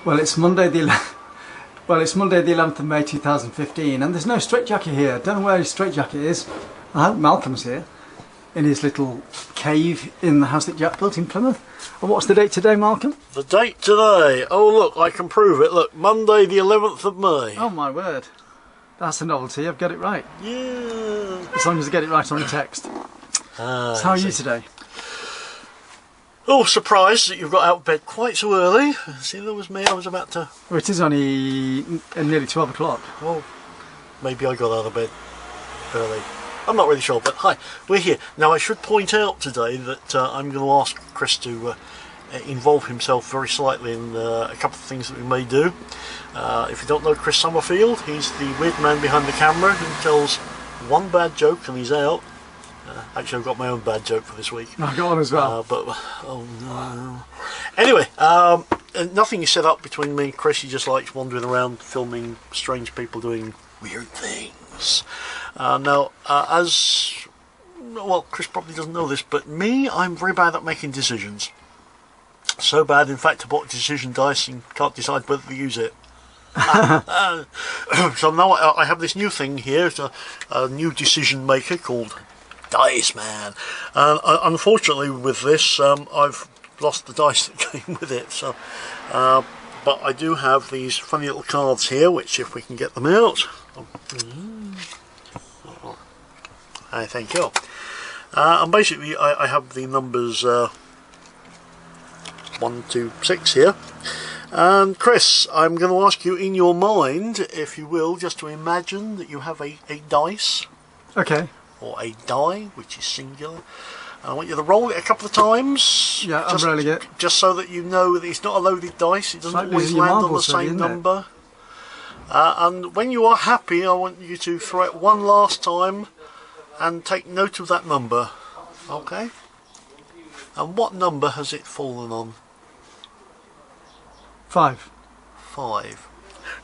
Well, it's Monday the 11th of May 2015, and there's no straitjacket here. Don't know where his straitjacket is. I hope Malcolm's here, in his little cave in the house that Jack built in Plymouth. And what's the date today, Malcolm? The date today? Oh look, I can prove it. Look, Monday the 11th of May. Oh my word. That's a novelty, I've got it right. Yeah. As long as I get it right on the text. So how are you today? Oh, surprised that you've got out of bed quite so early. See, there was me, I was about to... Well, it is only nearly 12 o'clock. Well, maybe I got out of bed early. I'm not really sure, but hi, we're here. Now, I should point out today that I'm going to ask Chris to involve himself very slightly in a couple of things that we may do. If you don't know Chris Summerfield, he's the weird man behind the camera who tells one bad joke and he's out. Actually, I've got my own bad joke for this week. I got one as well. But oh no. Anyway, nothing is set up between me and Chris. He just likes wandering around, filming strange people doing weird things. Now, well, Chris probably doesn't know this, but me, I'm very bad at making decisions. So bad, in fact, I bought decision dice and can't decide whether to use it. So now I have this new thing here. It's a new decision maker called Dice Man. Unfortunately with this I've lost the dice that came with it, so but I do have these funny little cards here, which if we can get them out, I thank you. And basically I have the numbers 1, 2, 6 here. And Chris, I'm going to ask you in your mind, if you will, just to imagine that you have a dice. Okay. Or a die, which is singular. I want you to roll it a couple of times. Yeah, I'm rolling it. Just so that you know that it's not a loaded dice. It doesn't always land on the same number. And when you are happy, I want you to throw it one last time and take note of that number. Okay? And what number has it fallen on? 5. 5.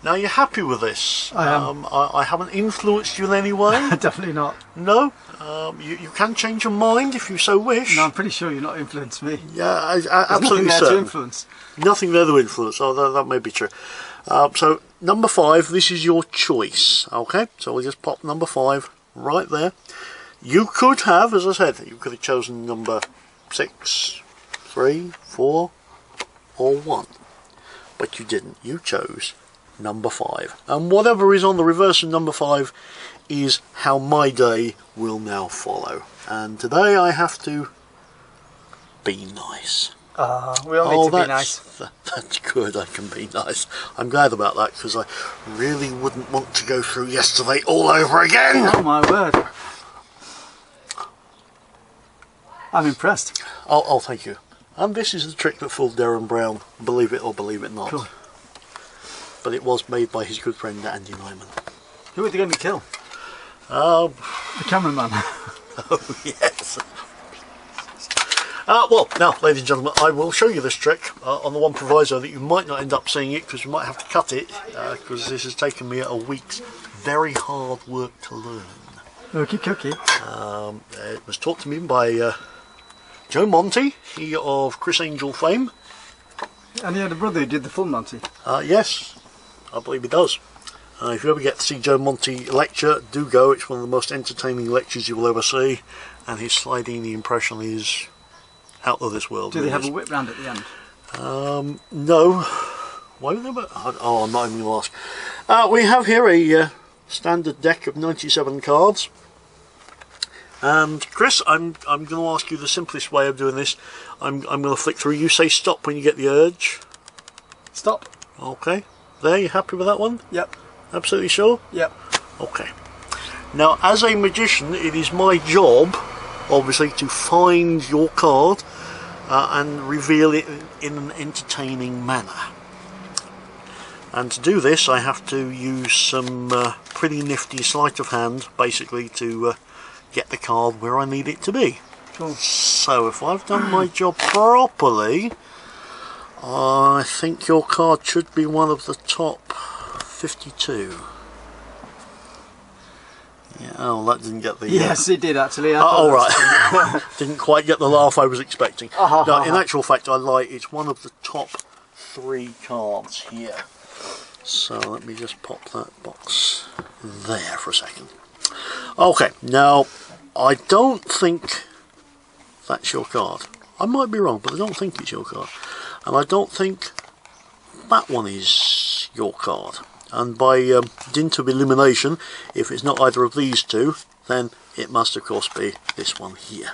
Now, you're happy with this? I am. I haven't influenced you in any way? Definitely not. No? You can change your mind if you so wish. No, I'm pretty sure you're not influenced me. Yeah, absolutely certain. There's nothing there to influence. Nothing there to influence. Oh, that may be true. So, number 5, this is your choice. Okay? So we'll just pop number 5 right there. You could have, as I said, you could have chosen number 6, 3, 4, or 1. But you didn't. You chose number 5, and whatever is on the reverse of number 5 is how my day will now follow. And today I have to be nice. We all need to be nice. That's good, I can be nice. I'm glad about that, because I really wouldn't want to go through yesterday all over again. Oh my word. I'm impressed. Oh, thank you. And this is the trick that fooled Darren Brown, believe it or believe it not. Cool. But it was made by his good friend Andy Nyman. Who are they going to kill? The cameraman. Oh yes. Well, now, ladies and gentlemen, I will show you this trick on the one proviso that you might not end up seeing it, because you might have to cut it, because this has taken me a week's very hard work to learn. Okie cookie. It was taught to me by Joe Monty, he of Chris Angel fame. And he had a brother who did the full Monty. Yes. I believe he does. If you ever get to see Joe Monty lecture, do go. It's one of the most entertaining lectures you will ever see, and his sliding impression is out of this world. Do they have a whip round at the end? No. Why would they? Oh, I'm not even going to ask. We have here a standard deck of 97 cards. And Chris, I'm going to ask you the simplest way of doing this. I'm going to flick through. You say stop when you get the urge. Stop. Okay. There, you happy with that one? Yep. Absolutely sure? Yep. Okay. Now, as a magician, it is my job, obviously, to find your card and reveal it in an entertaining manner. And to do this, I have to use some pretty nifty sleight of hand, basically, to get the card where I need it to be. Cool. So, if I've done my job properly, I think your card should be one of the top 52. Yeah, oh, that didn't get the... Yes, it did actually. Oh, right. Didn't quite get the laugh I was expecting. No, in actual fact, I lie. It's one of the top 3 cards here. So let me just pop that box there for a second. Okay, now I don't think that's your card. I might be wrong, but I don't think it's your card. And I don't think that one is your card. And by dint of elimination, if it's not either of these two, then it must of course be this one here.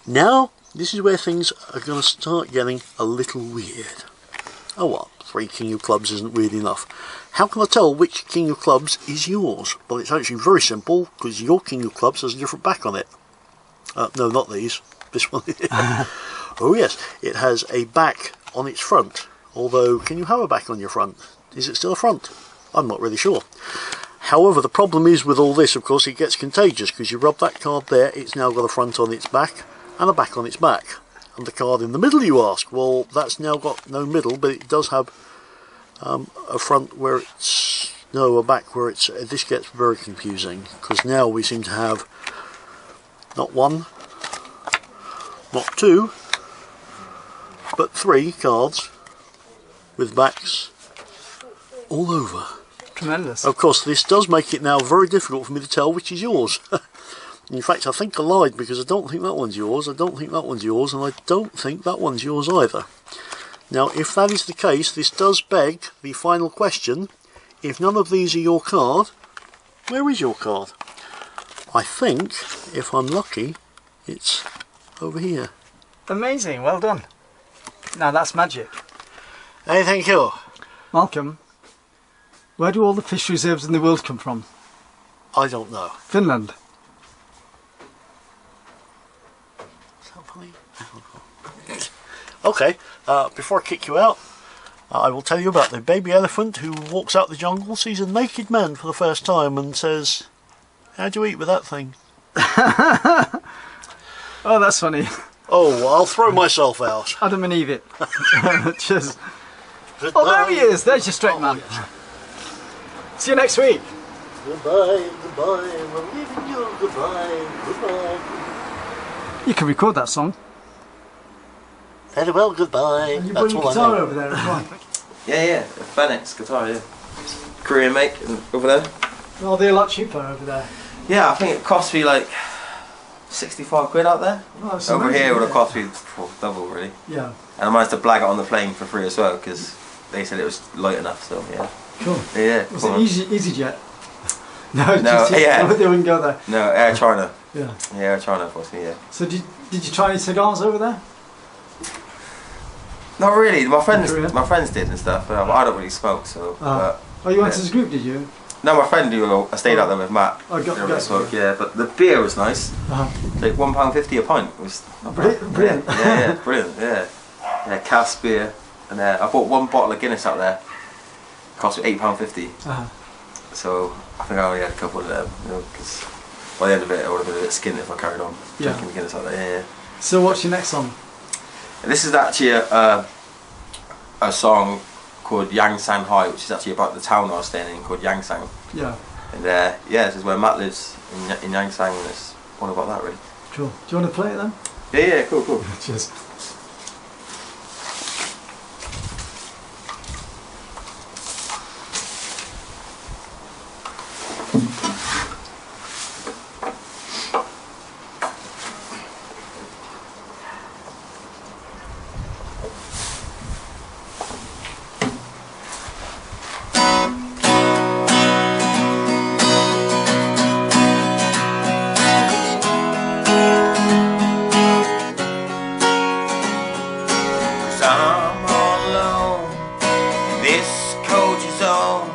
Now, this is where things are going to start getting a little weird. Oh what? 3 King of Clubs isn't weird enough. How can I tell which King of Clubs is yours? Well, it's actually very simple, because your King of Clubs has a different back on it. No, not these. This one. Oh yes, it has a back on its front. Although, can you have a back on your front? Is it still a front? I'm not really sure. However, the problem is with all this, of course, it gets contagious, because you rub that card there, it's now got a front on its back, and a back on its back. And the card in the middle, you ask? Well, that's now got no middle, but it does have a front where it's... no, a back where it's... this gets very confusing, because now we seem to have not 1, not 2, but 3 cards with backs all over. Tremendous. Of course, this does make it now very difficult for me to tell which is yours. In fact, I think I lied, because I don't think that one's yours, I don't think that one's yours, and I don't think that one's yours either. Now, if that is the case, this does beg the final question. If none of these are your card, where is your card? I think, if I'm lucky, it's over here. Amazing, well done. Now that's magic. Hey, thank you. Malcolm, where do all the fish reserves in the world come from? I don't know. Finland. Is that funny? I don't know. Okay, before I kick you out, I will tell you about the baby elephant who walks out the jungle, sees a naked man for the first time and says, "How do you eat with that thing?" Oh, that's funny. Oh, well, I'll throw myself out. Adam and Eve it. Cheers. Oh, there he is. There's your straight man. See you next week. Goodbye, goodbye, we're leaving you. Goodbye, goodbye. You can record that song. Very well, goodbye. And you That's bring your all I guitar know. over there as well. Yeah, Fenix guitar, yeah. Korean make over there. Well, they're a lot cheaper over there. Yeah, I think it cost me like 65 quid out there. Oh, that's Over amazing, here it would have yeah. cost me double really. Yeah. And I managed to blag it on the plane for free as well because they said it was light enough, so yeah. Cool. Yeah. Was cool. it EasyJet? No, No, yeah. They wouldn't go there. No, Air China. Yeah. Yeah, Air China forced me, yeah. So did you try any cigars over there? Not really. My friends Korea? did and stuff. But I don't really smoke, so. Oh, you went to this group, did you? No, my friend who I stayed out there with Matt. Oh, Didn't really got smoke, yeah. But the beer was nice. Uh-huh. Like £1.50 a pint. It was not bad. Brilliant. Yeah, brilliant. Yeah, yeah. Cask beer, and I bought 1 bottle of Guinness out there. Cost me £8.50. Uh-huh. So I think I only had a couple of them, you know, because by the end of it I would have been a bit skinned if I carried on drinking the Guinness out there. Yeah. So what's your next song? And this is actually a song called Yang Sang Hai, which is actually about the town I was staying in called Yang Sang. Yeah. And yeah, this is where Matt lives in Yang Sang, and it's all about that really. Cool. Do you want to play it then? Yeah, cool. Cheers. I'm all alone. This coach is on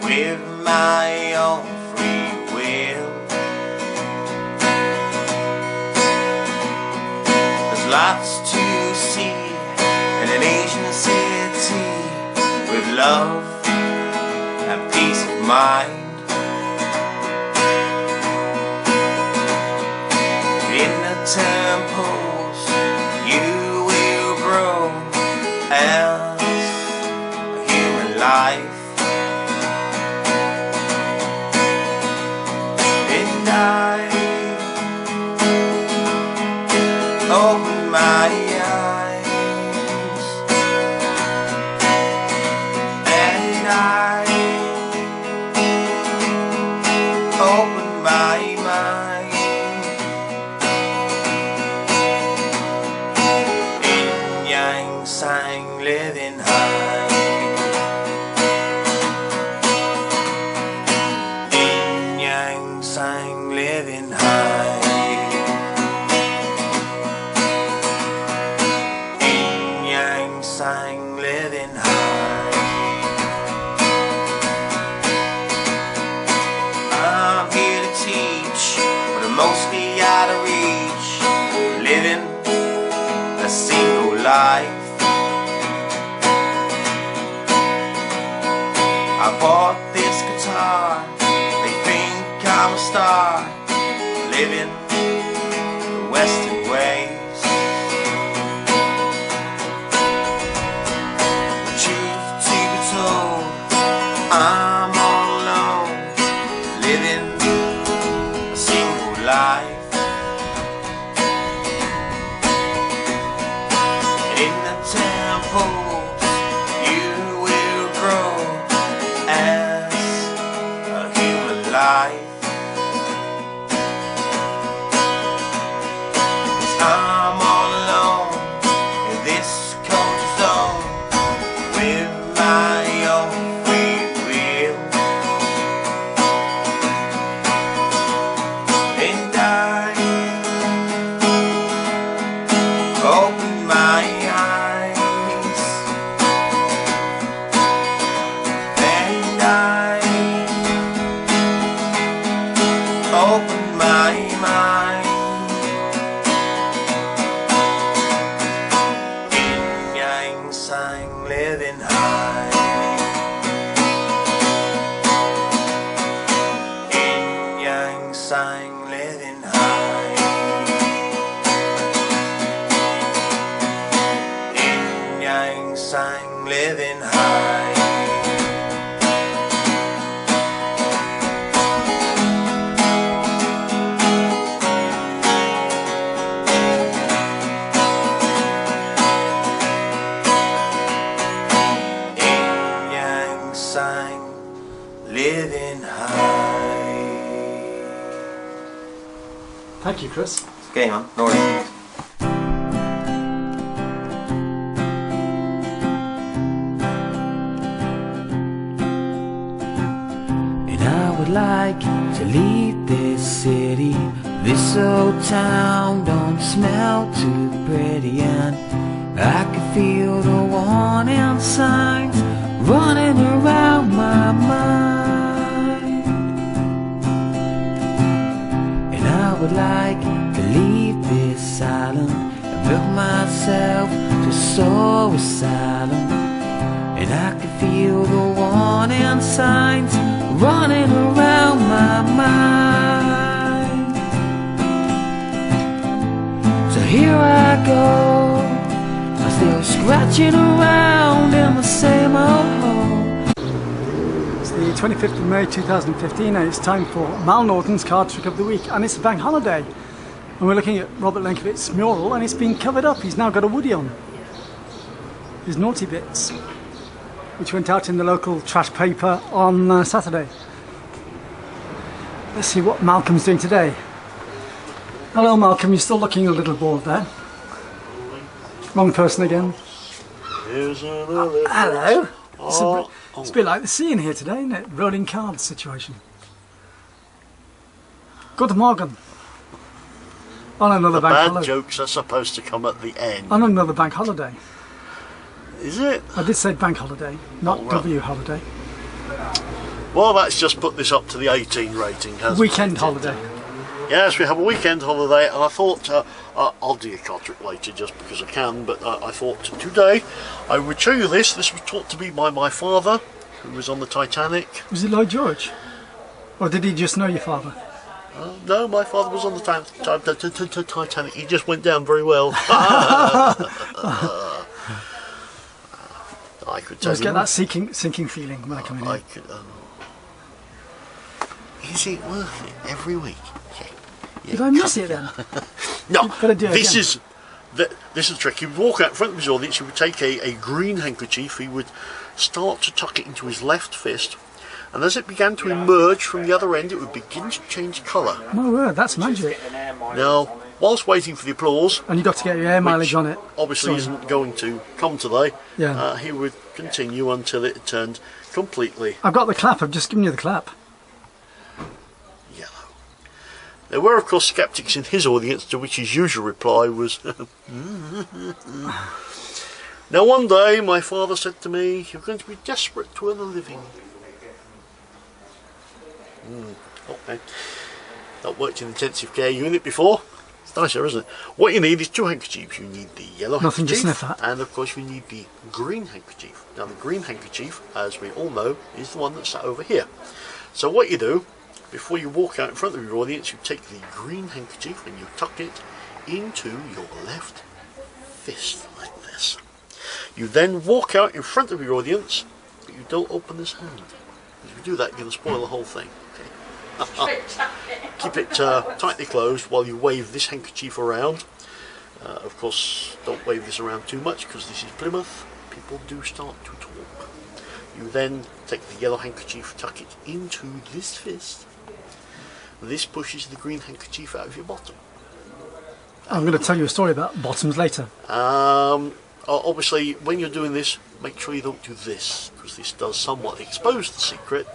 with my own free will. There's lots to see in an Asian city with love and peace of mind. In the temples you will grow as a human life. And I open my eyes sang, living high. Yin yang sang, living high. Yin yang sang, living high. I'm here to teach, but I'm mostly out of reach, living a single life. I bought this guitar, they think I'm a star, living the Western ways. Truth to be told, I'm all alone, living a single life. In the temples you will grow as a human life. 'Cause I'm all alone in this culture zone with my own free will. And I open my eyes, and I open my mind. Yin yang sang, living high. Yin yang sang, living high. Yin yang sang, living high. Yin yang sang, living high. Thank you, Chris. Okay, man. Norton. And I would like to leave this city. This old town don't smell too pretty, and I can feel the warning signs running around my mind. And I would like to leave this island and build myself to soul asylum. And I can feel the warning signs running around my mind. So here I go, I'm still scratching around in the same old hole. It's the 25th of May 2015 and it's time for Mal Norton's Card Trick of the Week, and it's a bank holiday. And we're looking at Robert Lenkovitz's mural, and it's been covered up. He's now got a woody on. His naughty bits, which went out in the local trash paper on Saturday. Let's see what Malcolm's doing today. Hello Malcolm, you're still looking a little bored there. Wrong person again. Here's another. Hello. It's Oh, a bit like the sea in here today, isn't it? Rolling cards situation. Good morning. On another the bank bad holiday. jokes are supposed to come at the end. On another bank holiday. Is it? I did say bank holiday, not Oh, right. W holiday. Well, that's just put this up to the 18 rating, hasn't Weekend it? holiday. Yes, we have a weekend holiday, and I thought I'll do a card trick later just because I can, but I thought today I would show you this. This was taught to me by my father, who was on the Titanic. Was it Lloyd George? Or did he just know your father? No, my father was on the Titanic. He just went down very well. I could tell Let's you. get that sinking feeling when I come in I here. could, is it worth it every week? Yeah. Did I miss it then? No, You've gotta do it this again. is this is the trick. He would walk out front of his audience, he would take a green handkerchief, he would start to tuck it into his left fist, and as it began to emerge from the other end, it would begin to change colour. My word, that's magic. Now, whilst waiting for the applause, And you got to get your air mileage on it. obviously Sorry. isn't going to come today, Yeah. he would continue until it turned completely I've got the clap. I've just given you the clap. yellow. There were, of course, sceptics in his audience, to which his usual reply was, Now one day my father said to me, you're going to be desperate to earn a living. Okay. Not worked in intensive care unit before. It's nicer, isn't it? What you need is 2 handkerchiefs. You need the yellow Nothing to handkerchief, sniff at. and of course you need the green handkerchief. Now the green handkerchief, as we all know, is the one that's sat over here. So what you do, before you walk out in front of your audience, you take the green handkerchief and you tuck it into your left fist like this. You then walk out in front of your audience, but you don't open this hand. If you do that, you're going to spoil the whole thing. Okay. Keep it tightly closed while you wave this handkerchief around. Of course, don't wave this around too much because this is Plymouth. People do start to talk. You then take the yellow handkerchief, tuck it into this fist. This pushes the green handkerchief out of your bottom. I'm going to tell you a story about bottoms later. Obviously, when you're doing this, make sure you don't do this, because this does somewhat expose the secret.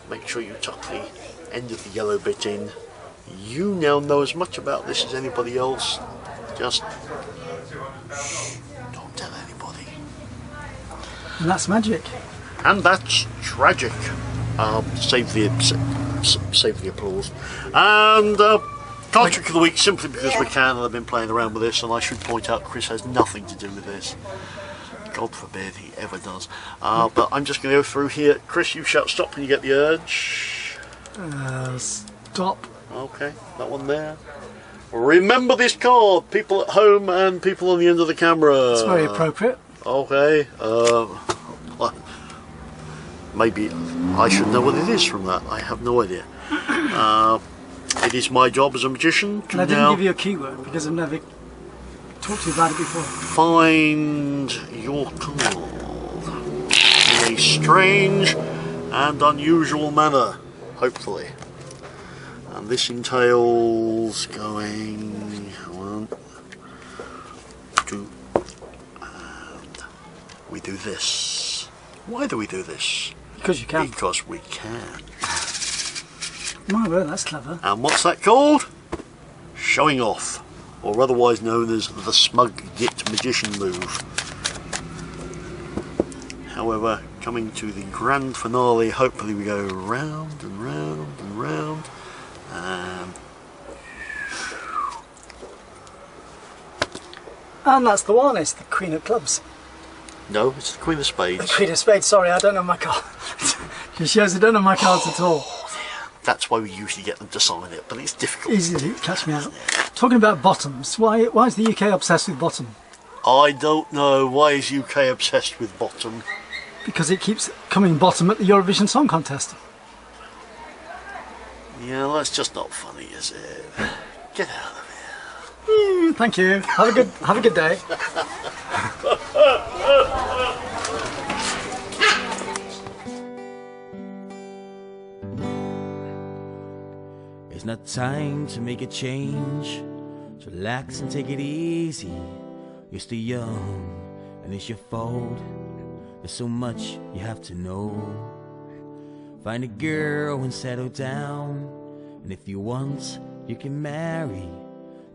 Make sure you tuck the end of the yellow bit in. You now know as much about this as anybody else. Just shh, don't tell anybody. And that's magic. And that's tragic. Save the applause. And card trick of the week, simply because we can, and I've been playing around with this, and I should point out Chris has nothing to do with this. God forbid he ever does. But I'm just going to go through here. Chris, you shout stop when you get the urge. Stop. Okay, that one there. Remember this card, people at home and people on the end of the camera. It's very appropriate. Okay. Well, maybe I should know what it is from that. I have no idea. It is my job as a magician to And I didn't now give you a keyword because I've never talked to you about it before. find your card in a strange and unusual manner, hopefully. And this entails going 1, 2, and we do this. Why do we do this? Because you can. Because we can. My word, that's clever. And what's that called? Showing off, or otherwise known as the smug git magician move. However, coming to the grand finale, hopefully we go round and round and round. And that's the one, it's the Queen of Clubs. No, it's the Queen of Spades. Queen of Spades, sorry, I don't know my card. She shows I don't know my cards at all. That's why we usually get them to sign it, but it's difficult. Easy to catch me out. Talking about bottoms, why is the UK obsessed with bottom? I don't know. Why is UK obsessed with bottom? Because it keeps coming bottom at the Eurovision Song Contest. Yeah, that's just not funny, is it? Get out of here. Thank you. Have a good day. It's not time to make a change. So relax and take it easy. You're still young, and it's your fault. There's so much you have to know. Find a girl and settle down. And if you want, you can marry.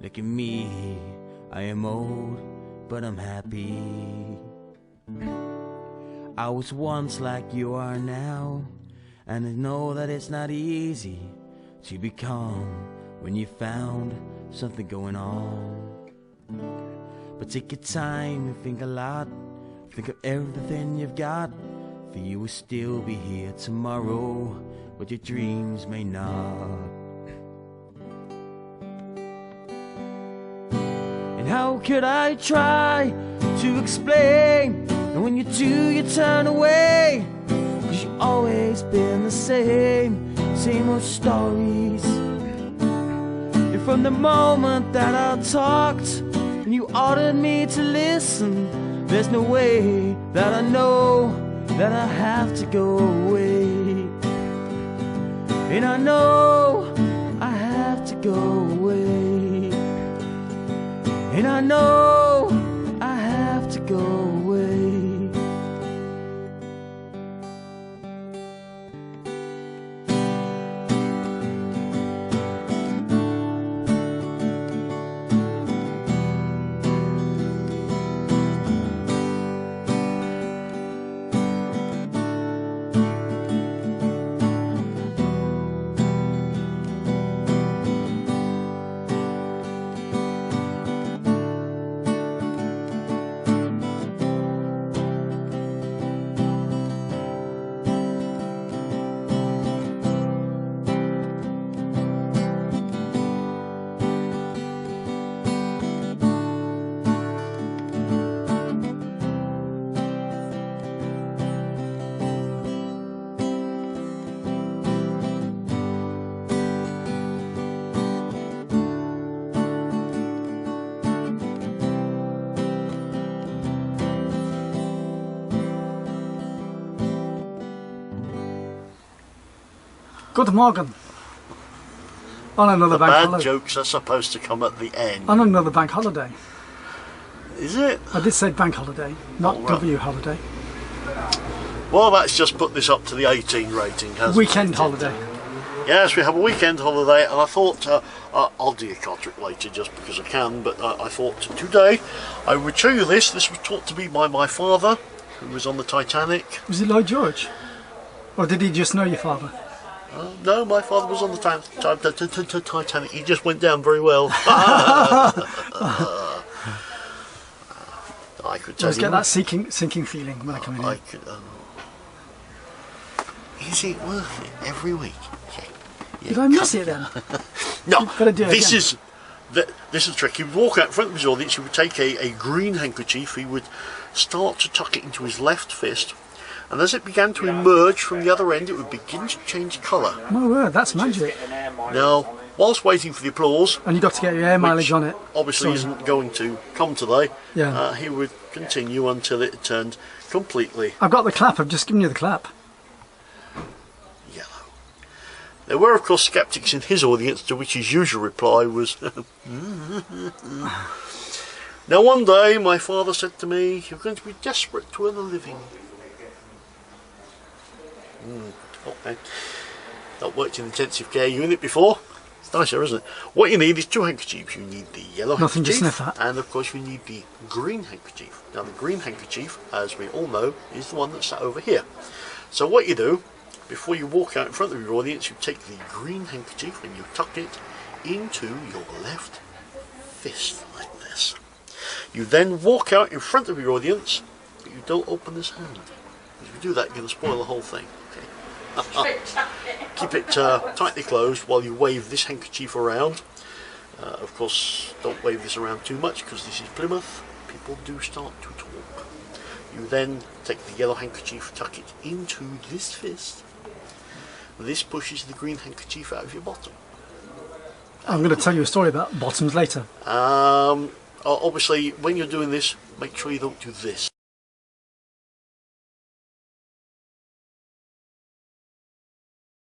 Look at me, I am old, but I'm happy. I was once like you are now, and I know that it's not easy to be calm when you found something going on. But take your time and think a lot. Think of everything you've got, for you will still be here tomorrow, but your dreams may not. And how could I try to explain? And when you do, you turn away, 'cause you've always been the same old stories. And from the moment that I talked and you ordered me to listen, there's no way that I know that I have to go away. And I know I have to go away. and I know I have to go away. Good morning. On another bank Bad holiday. jokes are supposed to come at the end. On another bank holiday. Is it? I did say bank holiday, not Oh, right. W holiday. Well, that's just put this up to the 18 rating, hasn't Weekend it? holiday. Yes, we have a weekend holiday, and I thought I'll do a card trick later just because I can, but I thought today I would show you this. This was taught to me by my father, who was on the Titanic. Was it Lloyd George? Or did he just know your father? No, my father was on the Titanic. He just went down very well. I could tell Always you. get that sinking feeling when I come in I here. could. Is it worth it every week? Yeah. Did I miss it then? No, You've got to do it this again. is this is the trick. He would walk out in front of his audience. He would take a green handkerchief. He would start to tuck it into his left fist, and as it began to emerge from the other end, it would begin to change colour. My word, that's magic. Now, whilst waiting for the applause, And you got to get your air mileage on it. obviously Sorry. isn't going to come today, Yeah. he would continue until it turned completely I've got the clap, I've just given you the clap. yellow. There were, of course, sceptics in his audience, to which his usual reply was, Now one day my father said to me, you're going to be desperate to earn a living. Okay. Not worked in intensive care unit before. It's nicer, isn't it? What you need is two handkerchiefs. You need the yellow Nothing to handkerchief, sniff at. and of course you need the green handkerchief. Now the green handkerchief, as we all know, is the one that's sat over here. So what you do, before you walk out in front of your audience, you take the green handkerchief and you tuck it into your left fist like this. You then walk out in front of your audience, but you don't open this hand. If you do that, you're going to spoil the whole thing. Okay. Keep it tightly closed while you wave this handkerchief around. Of course, don't wave this around too much because this is Plymouth. People do start to talk. You then take the yellow handkerchief, tuck it into this fist. This pushes the green handkerchief out of your bottom. I'm going to tell you a story about bottoms later. Obviously, when you're doing this, make sure you don't do this.